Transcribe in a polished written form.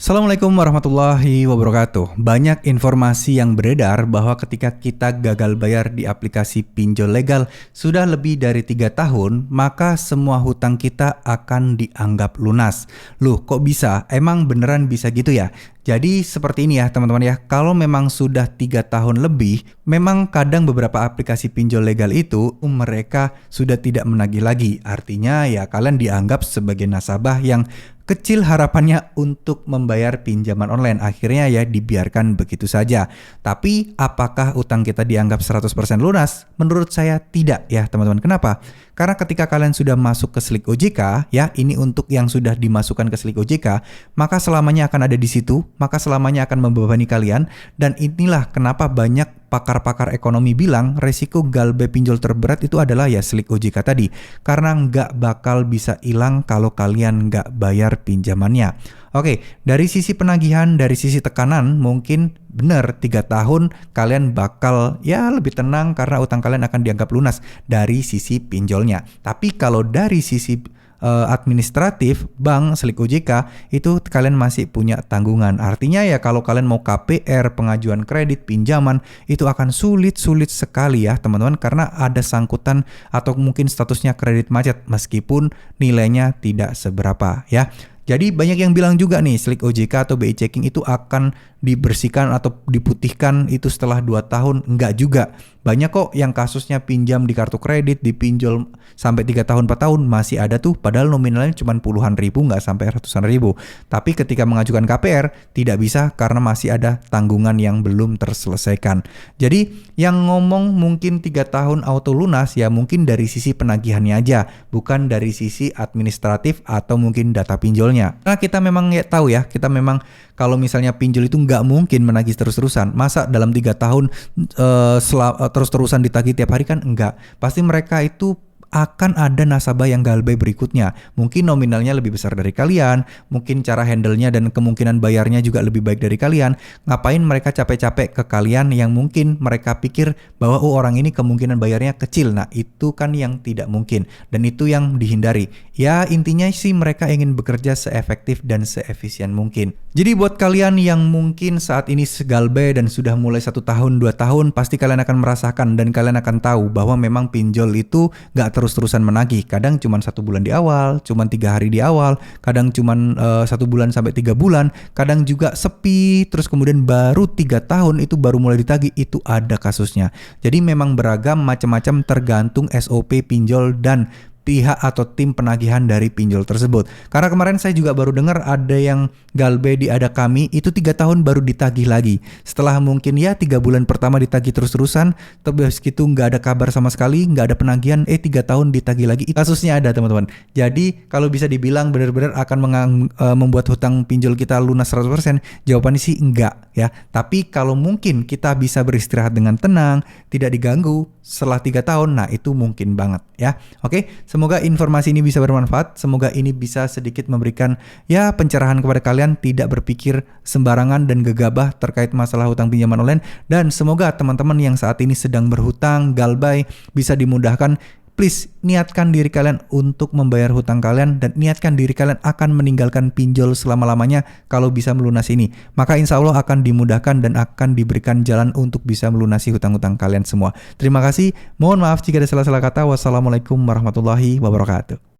Assalamualaikum warahmatullahi wabarakatuh. Banyak informasi yang beredar bahwa ketika kita gagal bayar di aplikasi pinjol legal sudah lebih dari 3 tahun, maka semua hutang kita akan dianggap lunas. Loh, kok bisa? Emang beneran bisa gitu ya? Jadi seperti ini ya teman-teman ya, kalau memang sudah 3 tahun lebih, memang kadang beberapa aplikasi pinjol legal itu mereka sudah tidak menagih lagi. Artinya ya kalian dianggap sebagai nasabah yang kecil harapannya untuk membayar pinjaman online. Akhirnya ya dibiarkan begitu saja. Tapi apakah utang kita dianggap 100% lunas? Menurut saya tidak ya teman-teman. Kenapa? Karena ketika kalian sudah masuk ke Slik OJK, ya ini untuk yang sudah dimasukkan ke Slik OJK, maka selamanya akan ada di situ, maka selamanya akan membebani kalian. Dan inilah kenapa banyak pakar-pakar ekonomi bilang resiko galbay pinjol terberat itu adalah ya Slik OJK tadi. Karena nggak bakal bisa hilang kalau kalian nggak bayar pinjamannya. Oke, dari sisi penagihan, dari sisi tekanan mungkin benar 3 tahun kalian bakal ya lebih tenang karena utang kalian akan dianggap lunas dari sisi pinjolnya. Tapi kalau dari sisi administratif bank Slik OJK itu kalian masih punya tanggungan. Artinya ya kalau kalian mau KPR, pengajuan kredit, pinjaman itu akan sulit sekali ya teman-teman, karena ada sangkutan atau mungkin statusnya kredit macet meskipun nilainya tidak seberapa ya. Jadi banyak yang bilang juga nih Slik OJK atau BI Checking itu akan dibersihkan atau diputihkan itu setelah 2 tahun. Enggak juga. Banyak kok yang kasusnya pinjam di kartu kredit, dipinjol sampai 3 tahun 4 tahun masih ada tuh, padahal nominalnya cuma puluhan ribu, nggak sampai ratusan ribu. Tapi ketika mengajukan KPR tidak bisa karena masih ada tanggungan yang belum terselesaikan. Jadi yang ngomong mungkin 3 tahun auto lunas ya mungkin dari sisi penagihannya aja, bukan dari sisi administratif atau mungkin data pinjolnya. Karena kita memang ya tahu ya, kita memang kalau misalnya pinjol itu nggak mungkin menagih terus-terusan. Masa dalam 3 tahun terus-terusan ditagih tiap hari kan enggak. Pasti mereka itu akan ada nasabah yang galbay berikutnya. Mungkin nominalnya lebih besar dari kalian, mungkin cara handle-nya dan kemungkinan bayarnya juga lebih baik dari kalian. Ngapain mereka capek-capek ke kalian yang mungkin mereka pikir bahwa oh orang ini kemungkinan bayarnya kecil. Nah itu kan yang tidak mungkin dan itu yang dihindari. Ya intinya sih mereka ingin bekerja seefektif dan seefisien mungkin. Jadi buat kalian yang mungkin saat ini segalbay dan sudah mulai 1 tahun 2 tahun, pasti kalian akan merasakan dan kalian akan tahu bahwa memang pinjol itu gak terus-terusan menagih. Kadang cuma 1 bulan di awal, cuma 3 hari di awal, kadang cuma 1 bulan sampai 3 bulan, kadang juga sepi, terus kemudian baru 3 tahun itu baru mulai ditagih. Itu ada kasusnya. Jadi memang beragam macam-macam tergantung SOP pinjol dan pihak atau tim penagihan dari pinjol tersebut. Karena kemarin saya juga baru dengar ada yang galbay di Ada Kami itu 3 tahun baru ditagih lagi. Setelah mungkin ya 3 bulan pertama ditagih terus-terusan, terus gitu nggak ada kabar sama sekali, nggak ada penagihan, 3 tahun ditagih lagi. Kasusnya ada teman-teman. Jadi kalau bisa dibilang benar-benar akan membuat hutang pinjol kita lunas 100%, jawabannya sih enggak ya. Tapi kalau mungkin kita bisa beristirahat dengan tenang, tidak diganggu setelah 3 tahun, nah itu mungkin banget ya. Oke, semoga informasi ini bisa bermanfaat. Semoga ini bisa sedikit memberikan ya pencerahan kepada kalian, tidak berpikir sembarangan dan gegabah terkait masalah hutang pinjaman online. Dan semoga teman-teman yang saat ini sedang berhutang, galbay, bisa dimudahkan. Please niatkan diri kalian untuk membayar hutang kalian dan niatkan diri kalian akan meninggalkan pinjol selama-lamanya kalau bisa melunasi ini. Maka insya Allah akan dimudahkan dan akan diberikan jalan untuk bisa melunasi hutang-hutang kalian semua. Terima kasih. Mohon maaf jika ada salah-salah kata. Wassalamualaikum warahmatullahi wabarakatuh.